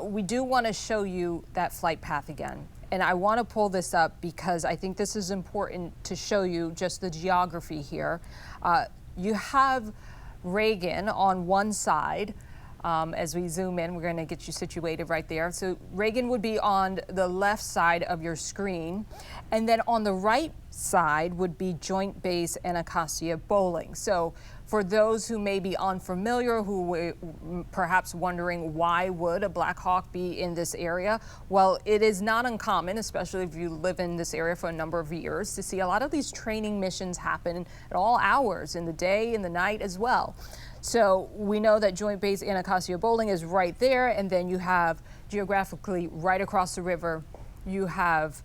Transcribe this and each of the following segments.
We do want to show you that flight path again. And I want to pull this up because I think this is important to show you just the geography here. You have Reagan on one side. As we zoom in, we're going to get you situated right there. So Reagan would be on the left side of your screen. And then on the right side would be Joint Base Anacostia Bowling. So for those who may be unfamiliar, who were perhaps wondering why would a Blackhawk be in this area? Well, it is not uncommon, especially if you live in this area for a number of years, to see a lot of these training missions happen at all hours in the day and the night as well. So we know that Joint Base Anacostia Bowling is right there, and then you have geographically right across the river, you have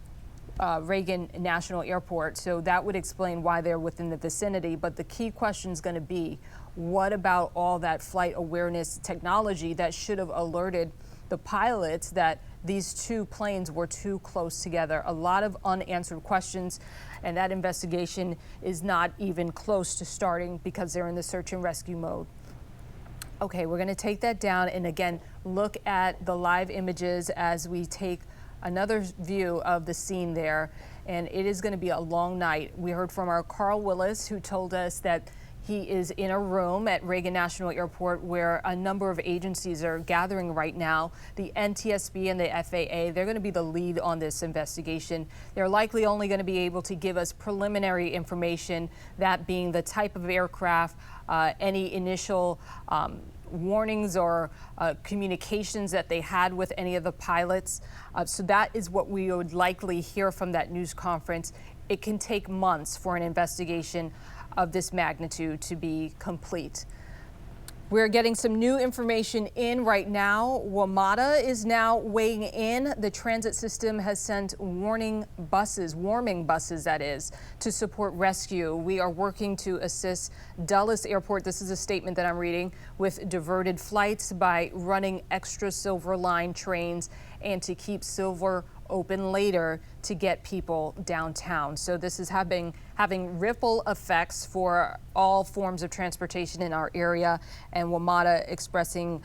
Reagan National Airport. So that would explain why they're within the vicinity. But the key question is going to be, what about all that flight awareness technology that should have alerted the pilots that these two planes were too close together? A lot of unanswered questions, and that investigation is not even close to starting because they're in the search and rescue mode. Okay, we're going to take that down and again look at the live images as we take another view of the scene there. And it is going to be a long night. We heard from our Carl Willis, who told us that he is in a room at Reagan National Airport where a number of agencies are gathering right now. The NTSB and the FAA, they're going to be the lead on this investigation. They're likely only going to be able to give us preliminary information, that being the type of aircraft, any initial warnings or communications that they had with any of the pilots. So that is what we would likely hear from that news conference. It can take months for an investigation of this magnitude to be complete. We're getting some new information in right now. WMATA is now weighing in. The transit system has sent warming buses that is, to support rescue. We are working to assist Dulles Airport, this is a statement that I'm reading, with diverted flights by running extra Silver Line trains and to keep Silver open later to get people downtown. So this is having ripple effects for all forms of transportation in our area, and WMATA expressing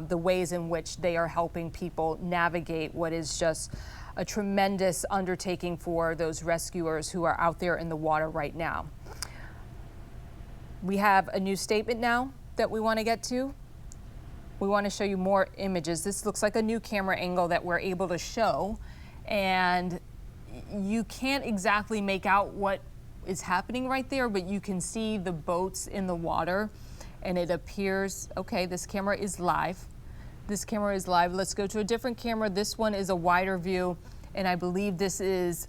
the ways in which they are helping people navigate what is just a tremendous undertaking for those rescuers who are out there in the water right now. We have a new statement now that we want to get to. We want to show you more images. This looks like a new camera angle that we're able to show, and you can't exactly make out what is happening right there, but you can see the boats in the water, and it appears, okay, this camera is live. This camera is live. Let's go to a different camera. This one is a wider view, and I believe this is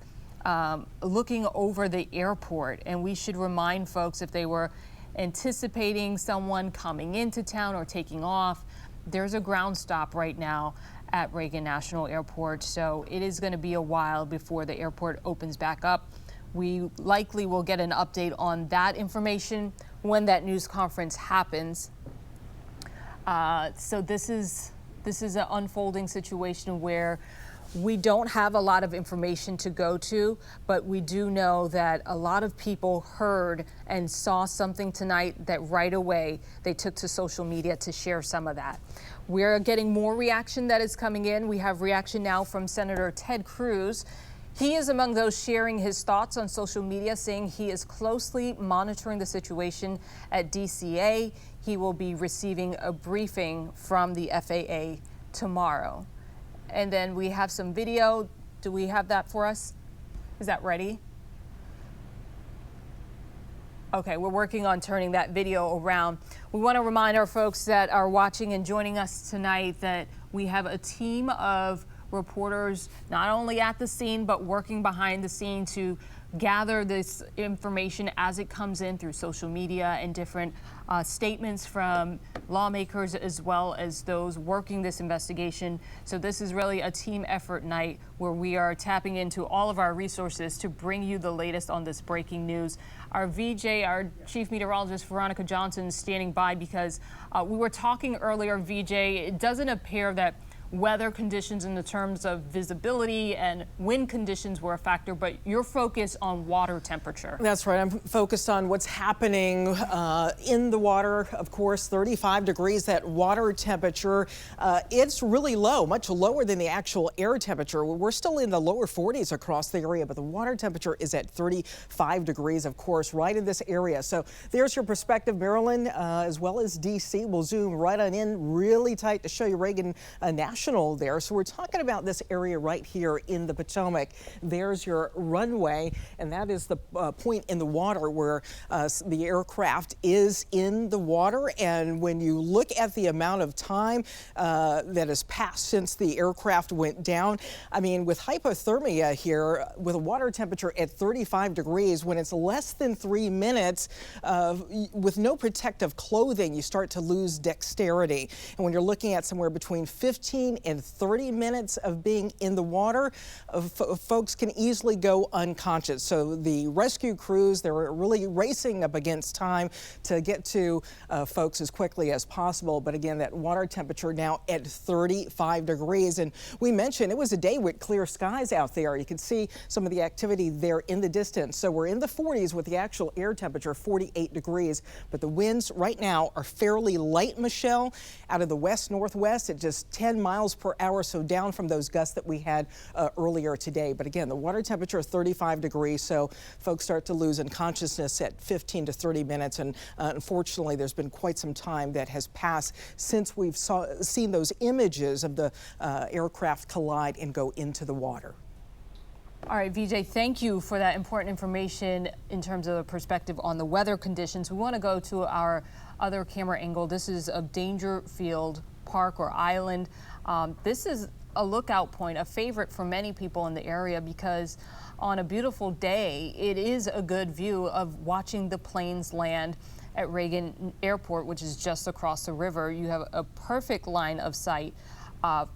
looking over the airport. And we should remind folks, if they were anticipating someone coming into town or taking off, there's a ground stop right now at Reagan National Airport, so it is going to be a while before the airport opens back up. We likely will get an update on that information when that news conference happens. So this is an unfolding situation where we don't have a lot of information to go to, but we do know that a lot of people heard and saw something tonight that right away they took to social media to share some of that. We're getting more reaction that is coming in. We have reaction now from Senator Ted Cruz. He is among those sharing his thoughts on social media, saying he is closely monitoring the situation at DCA. He will be receiving a briefing from the FAA tomorrow. And then we have some video. Do we have that for us? Is that ready? Okay, we're working on turning that video around. We want to remind our folks that are watching and joining us tonight that we have a team of reporters not only at the scene but working behind the scene to gather this information as it comes in through social media and different statements from lawmakers as well as those working this investigation. So this is really a team effort night where we are tapping into all of our resources to bring you the latest on this breaking news. Our VJ, our chief meteorologist, Veronica Johnson, is standing by because we were talking earlier, VJ, it doesn't appear that weather conditions in the terms of visibility and wind conditions were a factor, but you're focused on water temperature. That's right. I'm focused on what's happening in the water. Of course, 35 degrees, that water temperature. It's really low, much lower than the actual air temperature. We're still in the lower 40s across the area, but the water temperature is at 35 degrees, of course, right in this area. So there's your perspective, Maryland, as well as D.C. We'll zoom right on in really tight to show you Reagan National there. So we're talking about this area right here in the Potomac. There's your runway, and that is the point in the water where the aircraft is in the water. And when you look at the amount of time that has passed since the aircraft went down, I mean, with hypothermia here, with a water temperature at 35 degrees, when it's less than 3 minutes with no protective clothing, you start to lose dexterity. And when you're looking at somewhere between 15 and 30 minutes of being in the water, folks can easily go unconscious. So the rescue crews, they're really racing up against time to get to folks as quickly as possible. But again, that water temperature now at 35 degrees. And we mentioned it was a day with clear skies out there. You can see some of the activity there in the distance. So we're in the 40s with the actual air temperature, 48 degrees. But the winds right now are fairly light, Michelle, out of the west-northwest at just 10 miles per hour, so down from those gusts that we had earlier today. But again, the water temperature is 35 degrees, so folks start to lose unconsciousness at 15 to 30 minutes. And unfortunately, there's been quite some time that has passed since we've seen those images of the aircraft collide and go into the water. All right, VJ, thank you for that important information in terms of the perspective on the weather conditions. We want to go to our other camera angle. This is of Dangerfield Park or Island. This is a lookout point, a favorite for many people in the area, because on a beautiful day, it is a good view of watching the planes land at Reagan Airport, which is just across the river. You have a perfect line of sight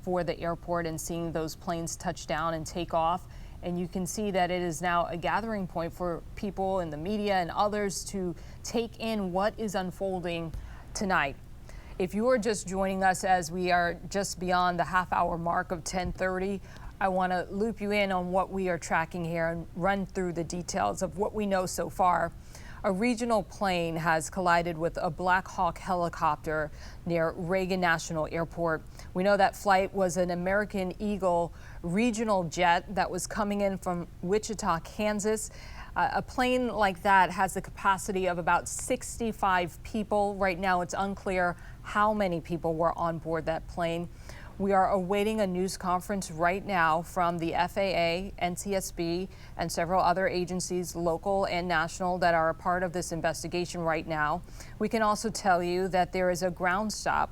for the airport and seeing those planes touch down and take off. And you can see that it is now a gathering point for people in the media and others to take in what is unfolding tonight. If you are just joining us as we are just beyond the half-hour mark of 10:30, I want to loop you in on what we are tracking here and run through the details of what we know so far. A regional plane has collided with a Blackhawk helicopter near Reagan National Airport. We know that flight was an American Eagle regional jet that was coming in from Wichita, Kansas. A plane like that has the capacity of about 65 people. Right now, it's unclear how many people were on board that plane. We are awaiting a news conference right now from the FAA, NTSB, and several other agencies, local and national, that are a part of this investigation right now. We can also tell you that there is a ground stop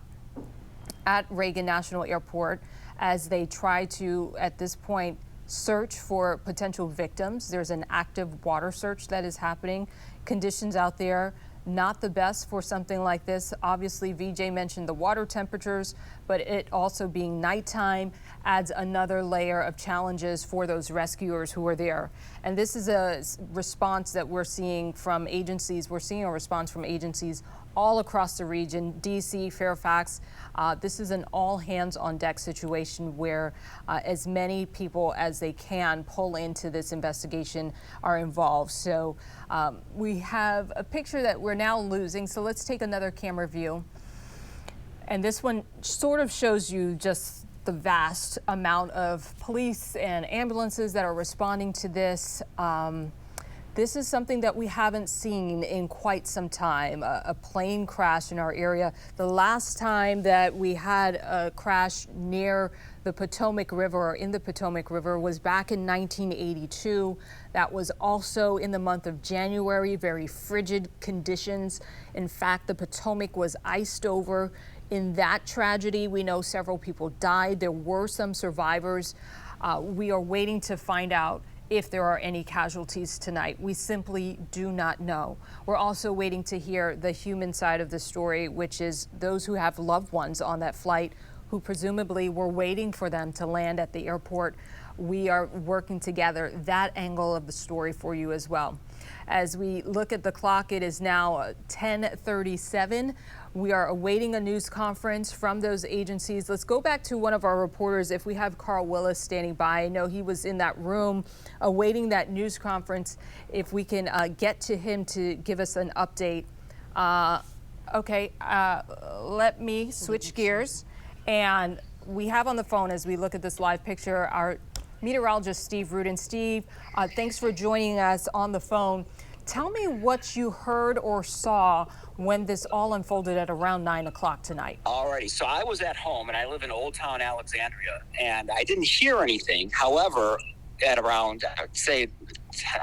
at Reagan National Airport as they try to, at this point, search for potential victims. There's an active water search that is happening. Conditions out there not the best for something like this. Obviously, VJ mentioned the water temperatures, but it also being nighttime adds another layer of challenges for those rescuers who are there. And this is a response that we're seeing from agencies. We're seeing a response from agencies all across the region, DC, Fairfax. This is an all hands on deck situation where as many people as they can pull into this investigation are involved. So we have a picture that we're now losing. So let's take another camera view. And this one sort of shows you just the vast amount of police and ambulances that are responding to this. This is something that we haven't seen in quite some time, a plane crash in our area. The last time that we had a crash near the Potomac River or in the Potomac River was back in 1982. That was also in the month of January, very frigid conditions. In fact, the Potomac was iced over. In that tragedy, we know several people died. There were some survivors. We are waiting to find out if there are any casualties tonight. We simply do not know. We're also waiting to hear the human side of the story, which is those who have loved ones on that flight who presumably were waiting for them to land at the airport. We are working together that angle of the story for you as well. As we look at the clock, it is now 10:37. We are awaiting a news conference from those agencies. Let's go back to one of our reporters. If we have Carl Willis standing by, I know he was in that room awaiting that news conference. If we can get to him to give us an update. Okay, let me switch gears. And we have on the phone, as we look at this live picture, our meteorologist, Steve Rudin. Steve, thanks for joining us on the phone. Tell me what you heard or saw when this all unfolded at around 9 o'clock tonight. Alrighty, so I was at home and I live in Old Town Alexandria, and I didn't hear anything. However, at around, I'd say,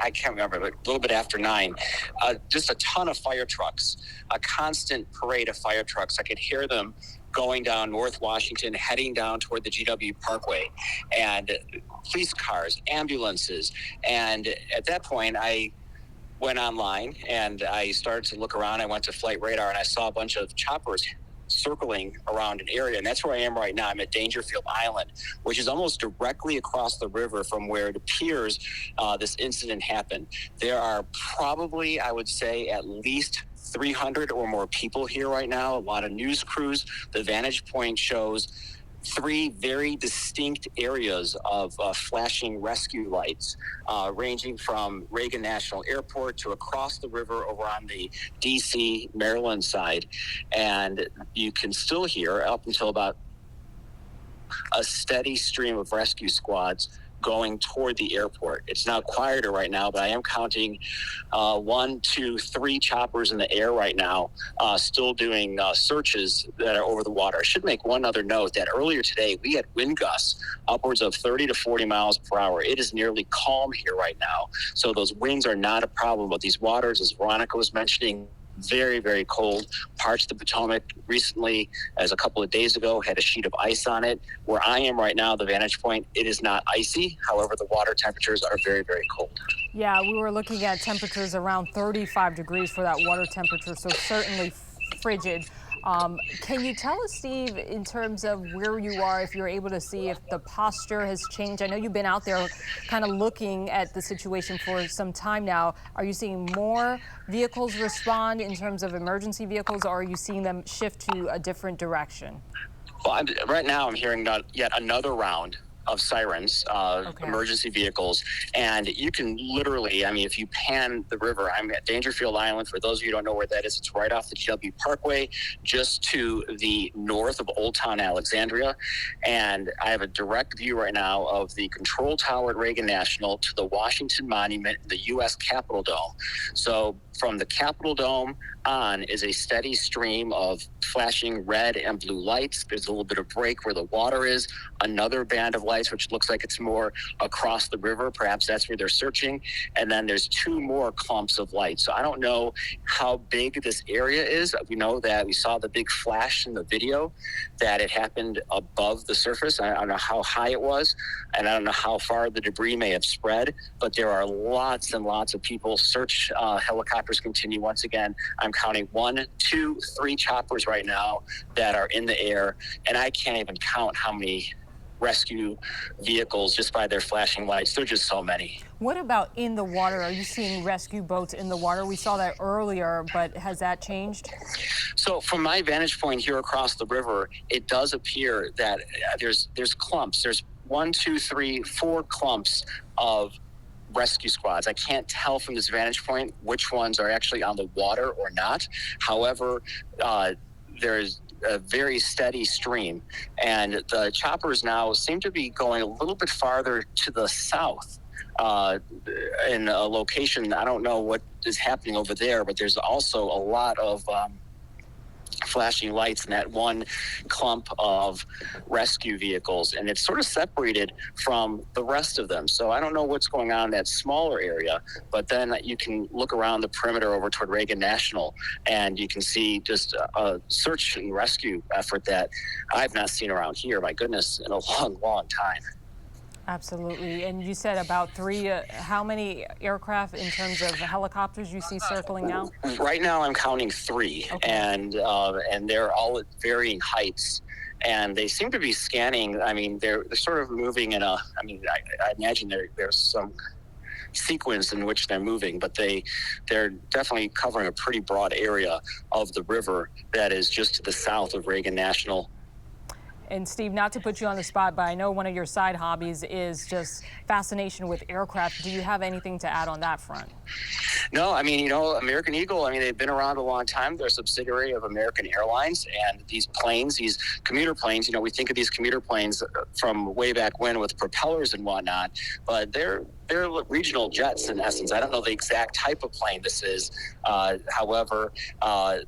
I can't remember, but a little bit after 9, just a ton of fire trucks, a constant parade of fire trucks. I could hear them going down North Washington, heading down toward the GW Parkway, and police cars, ambulances. And at that point, I went online and I started to look around. I went to Flight Radar and I saw a bunch of choppers circling around an area, and that's where I am right now. I'm at Dangerfield Island, which is almost directly across the river from where it appears this incident happened. There are probably, I would say, at least 300 or more people here right now, a lot of news crews. The vantage point shows 3 very distinct areas of flashing rescue lights, ranging from Reagan National Airport to across the river over on the D.C., Maryland side. And you can still hear, up until about, a steady stream of rescue squads going toward the airport. It's now quieter right now, but I am counting 1, 2, 3 choppers in the air right now, still doing searches that are over the water. I should make one other note that earlier today, we had wind gusts upwards of 30 to 40 miles per hour. It is nearly calm here right now. So those winds are not a problem, but these waters, as Veronica was mentioning, very, very cold. Parts of the Potomac recently, as a couple of days ago, had a sheet of ice on it. Where I am right now, the vantage point, it is not icy. However, the water temperatures are very, very cold. Yeah, we were looking at temperatures around 35 degrees for that water temperature, so certainly frigid. Can you tell us, Steve, in terms of where you are, if you're able to see if the posture has changed? I know you've been out there kind of looking at the situation for some time now. Are you seeing more vehicles respond in terms of emergency vehicles, or are you seeing them shift to a different direction? Well, right now I'm hearing yet another round of sirens, emergency vehicles, and you can literally, I mean, if you pan the river, I'm at Dangerfield Island. For those of you who don't know where that is, it's right off the GW Parkway, just to the north of Old Town Alexandria, and I have a direct view right now of the control tower at Reagan National to the Washington Monument, the U.S. Capitol Dome. So from the Capitol Dome on is a steady stream of flashing red and blue lights. There's a little bit of break where the water is, another band of lights, which looks like it's more across the river. Perhaps that's where they're searching. And then there's 2 more clumps of lights. So I don't know how big this area is. We know that we saw the big flash in the video, that it happened above the surface. I don't know how high it was, and I don't know how far the debris may have spread, but there are lots and lots of people. Search helicopters continue. Once again, I'm counting 1, 2, 3 choppers right now that are in the air, and I can't even count how many rescue vehicles just by their flashing lights. There are just so many. What about in the water? Are you seeing rescue boats in the water? We saw that earlier, but has that changed? So from my vantage point here across the river, it does appear that there's clumps. There's 1, 2, 3, 4 clumps of rescue squads. I can't tell from this vantage point which ones are actually on the water or not. However, there's a very steady stream, and the choppers now seem to be going a little bit farther to the south in a location. I don't know what is happening over there, but there's also a lot of flashing lights in that one clump of rescue vehicles, and it's sort of separated from the rest of them. So I don't know what's going on in that smaller area, but then you can look around the perimeter over toward Reagan National, and you can see just a search and rescue effort that I've not seen around here, my goodness, in a long, long time. Absolutely. And you said about 3, how many aircraft in terms of helicopters you see circling now? Right now I'm counting 3, and they're all at varying heights. and they seem to be scanning. I mean, they're sort of moving in a. I mean, I imagine there's some sequence in which they're moving, but they're definitely covering a pretty broad area of the river that is just to the south of Reagan National. And Steve, not to put you on the spot, but I know one of your side hobbies is just fascination with aircraft. Do you have anything to add on that front? No, I mean, American Eagle, I mean, they've been around a long time. They're a subsidiary of American Airlines, and these planes, these commuter planes, we think of these commuter planes from way back when with propellers and whatnot, but they're regional jets in essence. I don't know the exact type of plane this is. However,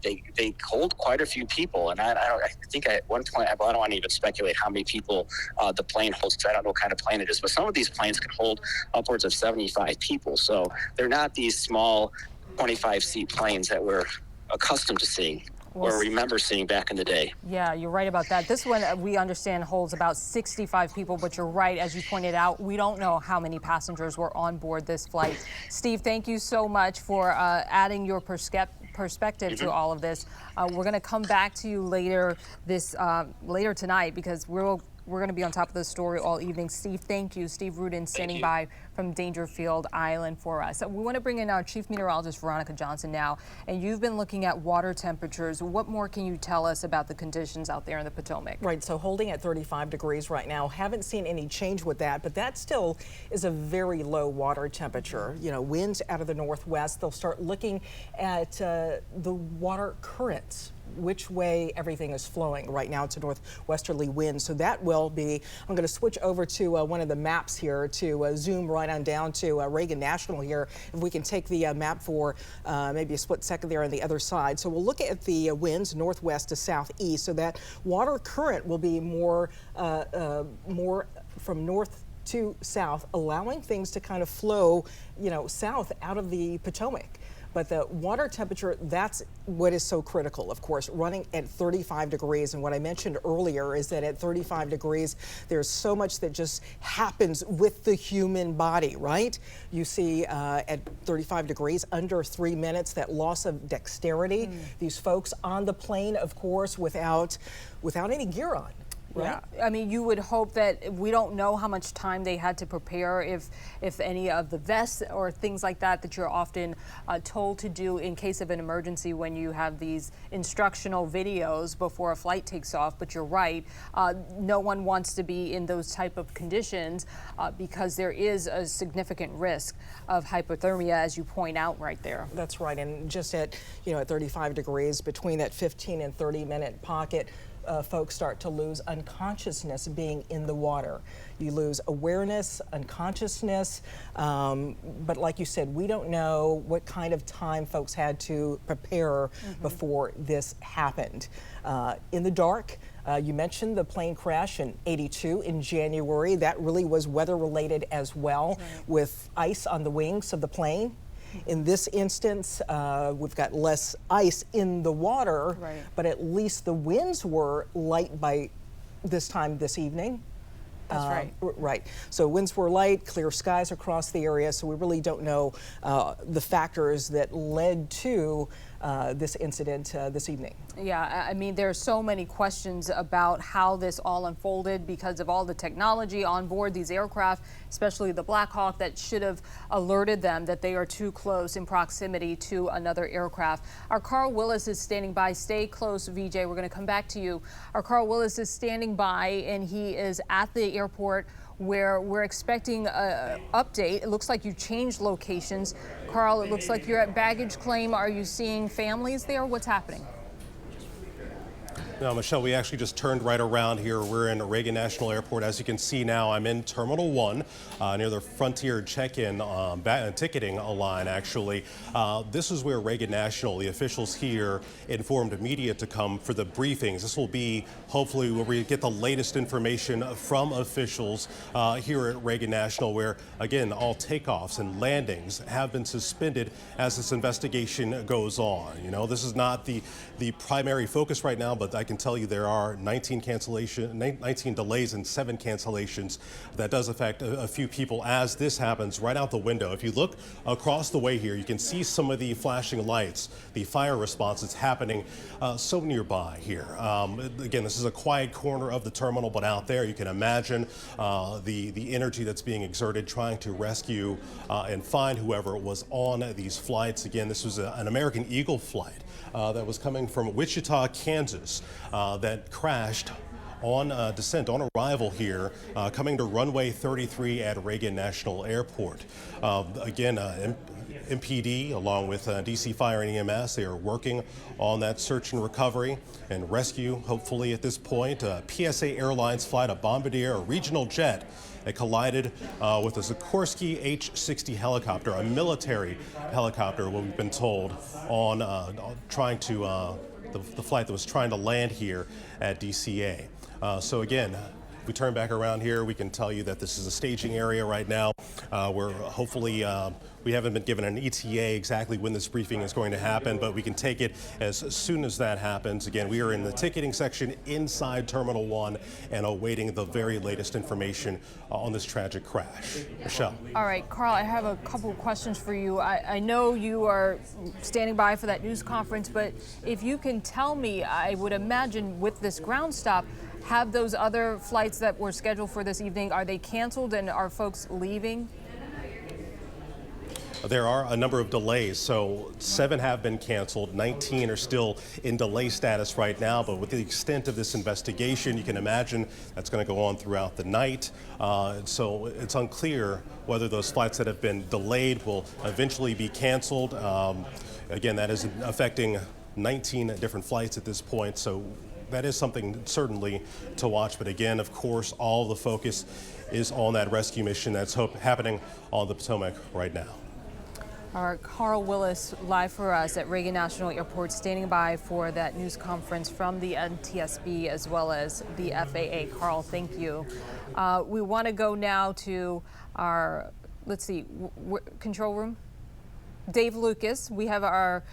they hold quite a few people, and I think at one point, I don't want to even speculate how many people the plane holds, because I don't know what kind of plane it is, but some of these planes can hold upwards of 75 people. So they're not these small 25-seat planes that we're accustomed to seeing or remember seeing back in the day. Yeah, you're right about that. This one, we understand, holds about 65 people, but you're right, as you pointed out, we don't know how many passengers were on board this flight. Steve, thank you so much for adding your perspective to all of this. We're going to come back to you later tonight, because we're going to be on top of the story all evening. Steve, thank you. Steve Rudin standing by from Dangerfield Island for us. We want to bring in our Chief Meteorologist, Veronica Johnson, now. And you've been looking at water temperatures. What more can you tell us about the conditions out there in the Potomac? Right, so holding at 35 degrees right now. Haven't seen any change with that, but that still is a very low water temperature. Winds out of the northwest. They'll start looking at the water currents, which way everything is flowing. Right now it's a northwesterly wind, so that will be, I'm going to switch over to one of the maps here to zoom right on down to Reagan National here. If we can take the map for maybe a split second there on the other side. So we'll look at the winds northwest to southeast, so that water current will be more from north to south, allowing things to kind of flow, south out of the Potomac. But the water temperature, that's what is so critical, of course, running at 35 degrees. And what I mentioned earlier is that at 35 degrees, there's so much that just happens with the human body, right? You see at 35 degrees, under 3 minutes, that loss of dexterity. These folks on the plane, of course, without any gear on. Right? Yeah, I mean, you would hope that we don't know how much time they had to prepare, if any of the vests or things like that you're often told to do in case of an emergency when you have these instructional videos before a flight takes off. But you're right, no one wants to be in those type of conditions because there is a significant risk of hypothermia, as you point out right there. That's right, and just at 35 degrees, between that 15 and 30-minute pocket, folks start to lose unconsciousness being in the water. You lose awareness, unconsciousness, but like you said, we don't know what kind of time folks had to prepare before this happened. In the dark, you mentioned the plane crash in '82 in January. That really was weather-related as well, with ice on the wings of the plane. In this instance, we've got less ice in the water, but at least the winds were light by this time this evening. That's right. Right. So winds were light, clear skies across the area, so we really don't know the factors that led to this incident this evening. Yeah, I mean, there are so many questions about how this all unfolded because of all the technology on board these aircraft, especially the Blackhawk, that should have alerted them that they are too close in proximity to another aircraft. Our Carl Willis is standing by. Stay close, VJ. We're going to come back to you. Our Carl Willis is standing by, and he is at the airport where we're expecting an update. It looks like you changed locations. Carl, it looks like you're at baggage claim. Are you seeing families there? What's happening? No, Michelle, we actually just turned right around here. We're in Reagan National Airport. As you can see now, I'm in Terminal 1 near the Frontier check-in ticketing line, actually. This is where Reagan National, the officials here, informed media to come for the briefings. This will be, hopefully, where we get the latest information from officials here at Reagan National, where, again, all takeoffs and landings have been suspended as this investigation goes on. This is not the primary focus right now, but I can tell you there are 19 delays and 7 cancellations. That does affect a few people as this happens right out the window. If you look across the way here, you can see some of the flashing lights, the fire response that's happening so nearby here. Again, this is a quiet corner of the terminal, but out there you can imagine the energy that's being exerted trying to rescue and find whoever was on these flights. Again, this was an American Eagle flight that was coming from Wichita, Kansas, that crashed on descent, on arrival here, coming to runway 33 at Reagan National Airport. Again, MPD, along with DC Fire and EMS, they are working on that search and recovery and rescue, hopefully at this point. PSA Airlines flight, a Bombardier, a regional jet, that collided with a Sikorsky H-60 helicopter, a military helicopter, what we've been told, on trying to, the flight that was trying to land here at DCA. So again, if we turn back around here, we can tell you that this is a staging area right now where hopefully we haven't been given an ETA exactly when this briefing is going to happen, but we can take it as soon as that happens. Again, we are in the ticketing section inside Terminal 1 and awaiting the very latest information on this tragic crash. Michelle. All right, Carl, I have a couple of questions for you. I know you are standing by for that news conference, but if you can tell me, I would imagine with this ground stop, have those other flights that were scheduled for this evening, are they canceled and are folks leaving? There are a number of delays, so 7 have been canceled, 19 are still in delay status right now, but with the extent of this investigation, you can imagine that's going to go on throughout the night. So it's unclear whether those flights that have been delayed will eventually be canceled. Again, that is affecting 19 different flights at this point, so that is something certainly to watch. But again, of course, all the focus is on that rescue mission that's happening on the Potomac right now. Our Carl Willis live for us at Reagan National Airport, standing by for that news conference from the NTSB as well as the FAA. Carl, thank you. We want to go now to our, let's see, control room. Dave Lucas, we have our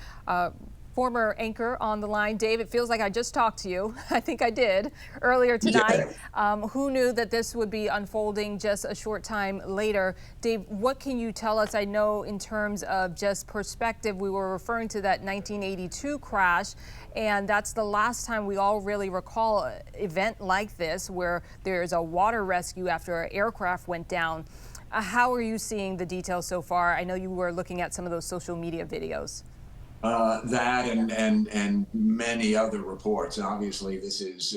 former anchor on the line. Dave, it feels like I just talked to you. I think I did earlier tonight. Yeah. Who knew that this would be unfolding just a short time later? Dave, what can you tell us? I know in terms of just perspective, we were referring to that 1982 crash, and that's the last time we all really recall an event like this where there's a water rescue after an aircraft went down. How are you seeing the details so far? I know you were looking at some of those social media videos. That and many other reports. Obviously, this is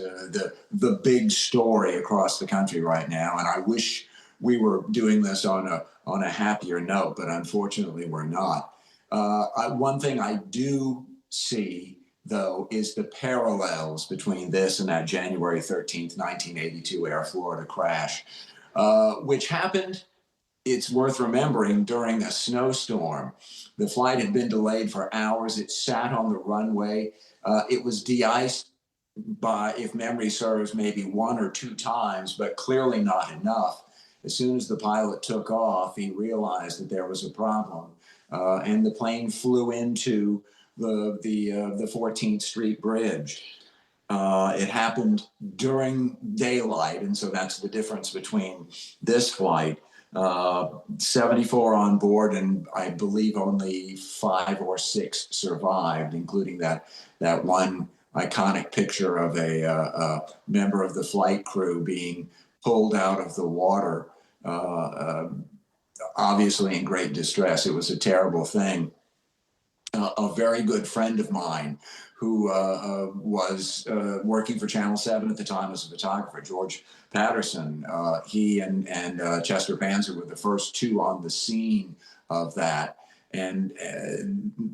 the big story across the country right now, and I wish we were doing this on a happier note, but unfortunately, we're not. One thing I do see, though, is the parallels between this and that January 13th, 1982 Air Florida crash, which happened. It's worth remembering during a snowstorm. The flight had been delayed for hours. It sat on the runway. It was de-iced by, if memory serves, maybe 1 or 2 times, but clearly not enough. As soon as the pilot took off, he realized that there was a problem, and the plane flew into the 14th Street Bridge. It happened during daylight, and so that's the difference between this flight. 74 on board, and I believe only 5 or 6 survived, including that one iconic picture of a member of the flight crew being pulled out of the water, obviously in great distress. It was a terrible thing. A very good friend of mine who was working for Channel 7 at the time as a photographer, George Patterson. He and Chester Panzer were the first 2 on the scene of that. And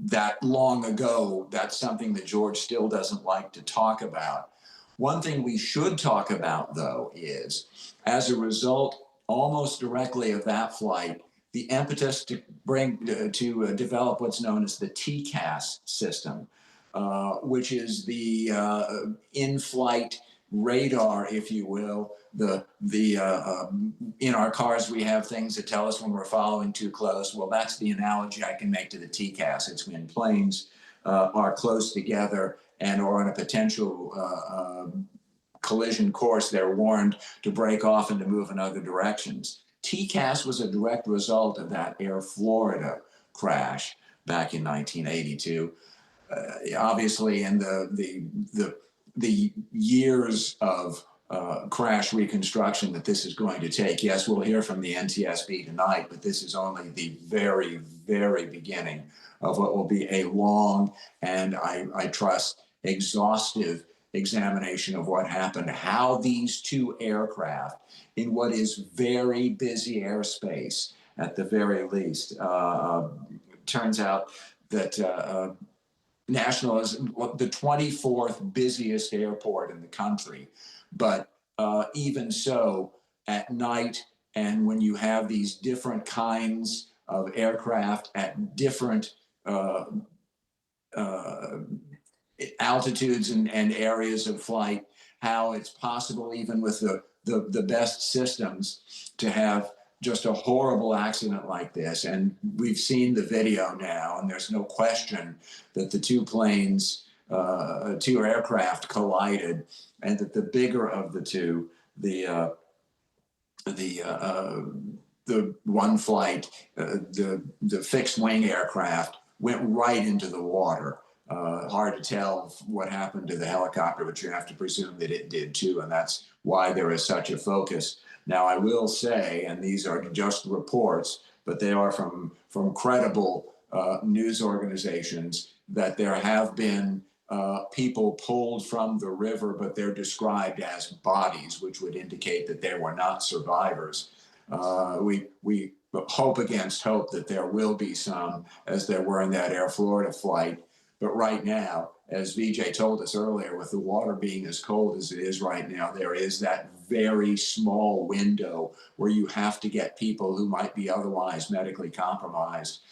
that long ago, that's something that George still doesn't like to talk about. One thing we should talk about, though, is as a result, almost directly of that flight, the impetus to develop what's known as the TCAS system, which is the in-flight radar, if you will. In our cars, we have things that tell us when we're following too close. Well, that's the analogy I can make to the TCAS. It's when planes are close together or on a potential collision course, they're warned to break off and to move in other directions. TCAS was a direct result of that Air Florida crash back in 1982. Obviously, in the years of crash reconstruction that this is going to take, yes, we'll hear from the NTSB tonight, but this is only the very, very beginning of what will be a long and I trust exhaustive examination of what happened, how these two aircraft in what is very busy airspace at the very least. Turns out that National is the 24th busiest airport in the country, but even so, at night and when you have these different kinds of aircraft at different altitudes and areas of flight, how it's possible, even with the best systems, to have just a horrible accident like this. And we've seen the video now, and there's no question that the two planes, two aircraft collided, and that the bigger of the two, the one flight, the fixed wing aircraft, went right into the water. Hard to tell what happened to the helicopter, but you have to presume that it did too, and that's why there is such a focus. Now, I will say, and these are just reports, but they are from credible news organizations, that there have been people pulled from the river, but they're described as bodies, which would indicate that they were not survivors. We hope against hope that there will be some, as there were in that Air Florida flight. But right now, as VJ told us earlier, with the water being as cold as it is right now, there is that very small window where you have to get people who might be otherwise medically compromised,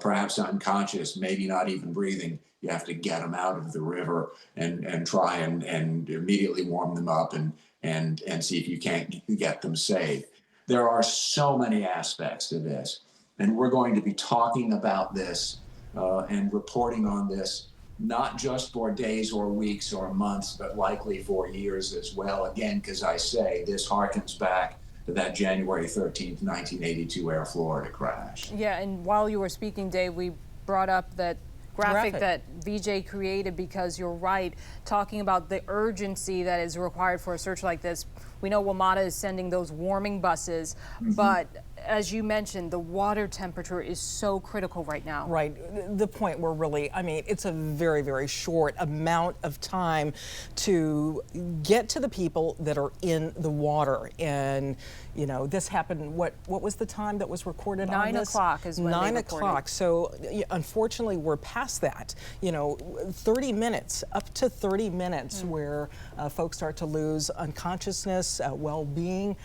perhaps unconscious, maybe not even breathing. You have to get them out of the river and try and immediately warm them up and see if you can't get them saved. There are so many aspects to this, and we're going to be talking about this and reporting on this, not just for days or weeks or months, but likely for years as well. Again, because I say this harkens back to that January 13th, 1982 Air Florida crash. Yeah, and while you were speaking, Dave, we brought up that graphic that VJ created, because you're right, talking about the urgency that is required for a search like this. We know WMATA is sending those warming buses, but as you mentioned, the water temperature is so critical right now. Right. The point we're really, I mean, it's a very, very short amount of time to get to the people that are in the water. And, you know, this happened, what was the time that was recorded on this? 9 o'clock is when they 9 recorded. o'clock. So unfortunately, we're past that. You know, 30 minutes, up to 30 minutes where folks start to lose unconsciousness, well-being.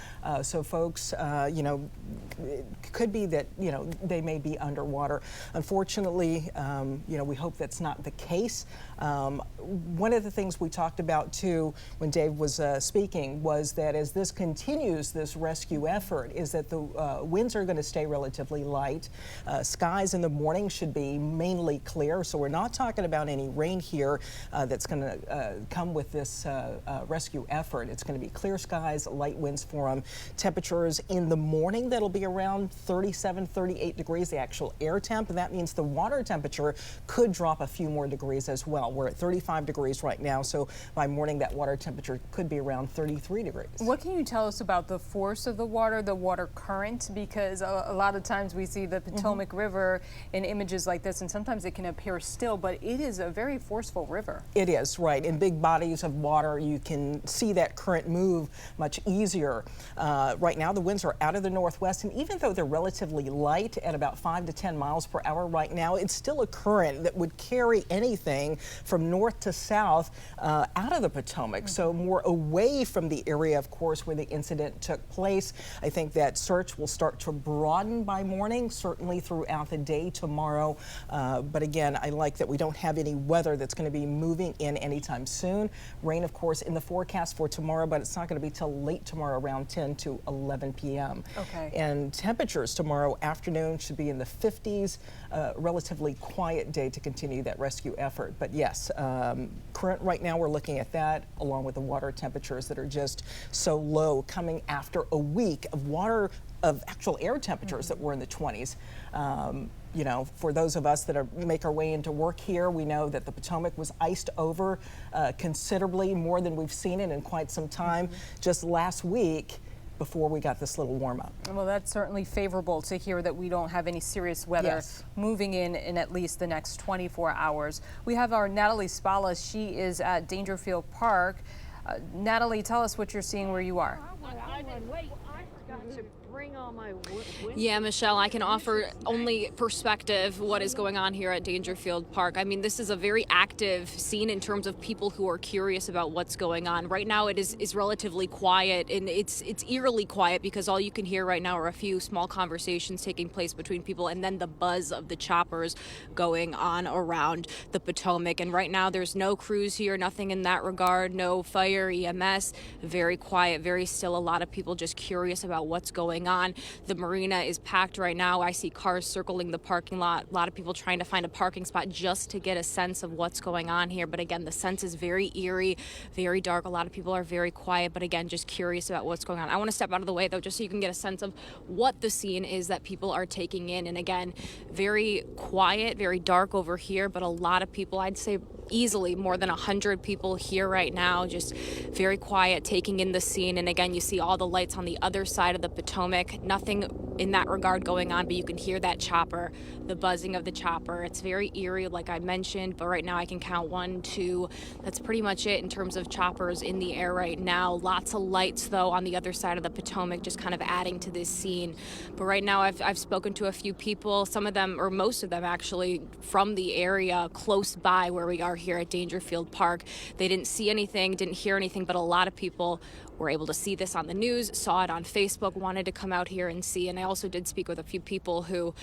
So folks, you know, it could be that, you know, they may be underwater. Unfortunately, you know, we hope that's not the case. One of the things we talked about too when Dave was speaking was that as this continues, this rescue effort, is that the winds are going to stay relatively light. Skies in the morning should be mainly clear, so we're not talking about any rain here that's going to come with this rescue effort. It's going to be clear skies, light winds for them. Temperatures in the morning that'll be around 37, 38 degrees, the actual air temp, and that means the water temperature could drop a few more degrees as well. We're at 35 degrees right now, so by morning that water temperature could be around 33 degrees. What can you tell us about the force of the water current? Because a lot of times we see the Potomac River in images like this, and sometimes it can appear still, but it is a very forceful river. It is, right. In big bodies of water, you can see that current move much easier. Right now, the winds are out of the northwest, and even though they're relatively light at about 5 to 10 miles per hour right now, it's still a current that would carry anything from north to south out of the Potomac, so more away from the area, of course, where the incident took place. I think that search will start to broaden by morning, certainly throughout the day tomorrow. But again, again, I like that we don't have any weather that's going to be moving in anytime soon. Rain, of course, in the forecast for tomorrow, but it's not going to be till late tomorrow around 10 to 11 p.m. Okay. And temperatures tomorrow afternoon should be in the 50s. Relatively quiet day to continue that rescue effort. But yes, current right now we're looking at that along with the water temperatures that are just so low coming after a week of actual air temperatures that were in the 20s. You know, for those of us that make our way into work here, we know that the Potomac was iced over considerably more than we've seen it in quite some time. Just last week, before we got this little warm up. Well, that's certainly favorable to hear that we don't have any serious weather moving in at least the next 24 hours. We have our Natalie Spala. She is at Dangerfield Park. Natalie, tell us what you're seeing where you are. Yeah, Michelle, I can offer only perspective what is going on here at Dangerfield Park. I mean, this is a very active scene in terms of people who are curious about what's going on. Right now it is relatively quiet, and it's eerily quiet because all you can hear right now are a few small conversations taking place between people and then the buzz of the choppers going on around the Potomac. And right now there's no crews here, nothing in that regard, no fire, EMS, very quiet, very still. A lot of people just curious about what's going on. The marina is packed right now. I see cars circling the parking lot. A lot of people trying to find a parking spot just to get a sense of what's going on here. But again, the sense is very eerie, very dark. A lot of people are very quiet, but again, just curious about what's going on. I want to step out of the way though, just so you can get a sense of what the scene is that people are taking in. And again, very quiet, very dark over here, but a lot of people, I'd say easily more than 100 people here right now, just very quiet, taking in the scene. And again, you see all the lights on the other side of the Potomac. Nothing in that regard going on, but you can hear that chopper, the buzzing of the chopper. It's very eerie, like I mentioned, but right now I can count 1, 2. That's pretty much it in terms of choppers in the air right now. Lots of lights, though, on the other side of the Potomac, just kind of adding to this scene. But right now I've spoken to a few people, some of them, or most of them actually, from the area close by where we are here at Dangerfield Park. They didn't see anything, didn't hear anything, but a lot of people were able to see this on the news, saw it on Facebook, wanted to come out here and see. And I also did speak with a few people who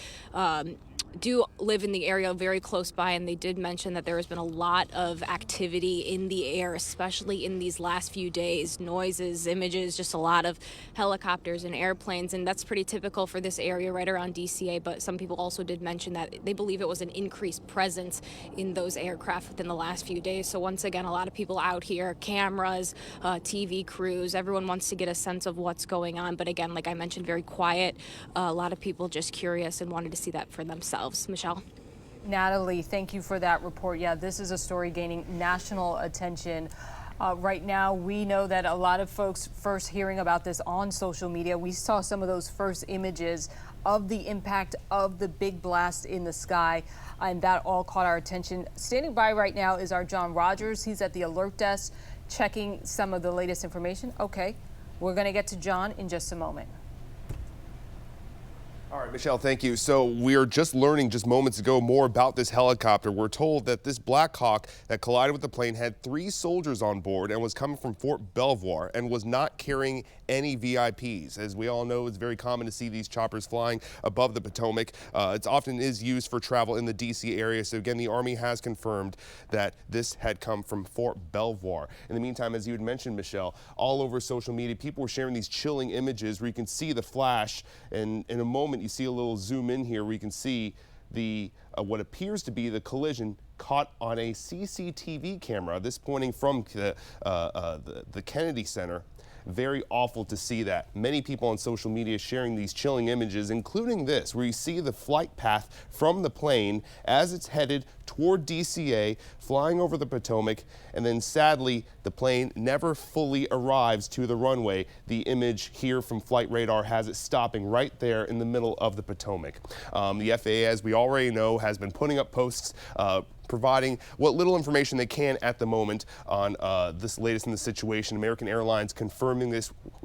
do live in the area very close by, and they did mention that there has been a lot of activity in the air, especially in these last few days. Noises, images, just a lot of helicopters and airplanes, and that's pretty typical for this area right around DCA. But some people also did mention that they believe it was an increased presence in those aircraft within the last few days. So once again, a lot of people out here, cameras, TV crews, everyone wants to get a sense of what's going on. But again, like I mentioned, very quiet. A lot of people just curious and wanted to see that for themselves. Michelle? Natalie, thank you for that report. Yeah, this is a story gaining national attention. Right now, we know that a lot of folks first hearing about this on social media. We saw some of those first images of the impact of the big blast in the sky, and that all caught our attention. Standing by right now is our John Rogers. He's at the alert desk checking some of the latest information. Okay, we're going to get to John in just a moment. All right, Michelle, thank you. So we're just learning just moments ago more about this helicopter. We're told that this Blackhawk that collided with the plane had 3 soldiers on board and was coming from Fort Belvoir and was not carrying any VIPs. As we all know, it's very common to see these choppers flying above the Potomac. It often is used for travel in the D.C. area. So again, the Army has confirmed that this had come from Fort Belvoir. In the meantime, as you had mentioned, Michelle, all over social media, people were sharing these chilling images where you can see the flash, and in a moment you see a little zoom in here where you can see the what appears to be the collision caught on a CCTV camera, this pointing from the Kennedy Center. Very awful to see that. Many people on social media sharing these chilling images, including this, where you see the flight path from the plane as it's headed toward DCA, flying over the Potomac, and then sadly, the plane never fully arrives to the runway. The image here from flight radar has it stopping right there in the middle of the Potomac. The FAA, as we already know, has been putting up posts providing what little information they can at the moment on this latest in the situation. American Airlines confirming this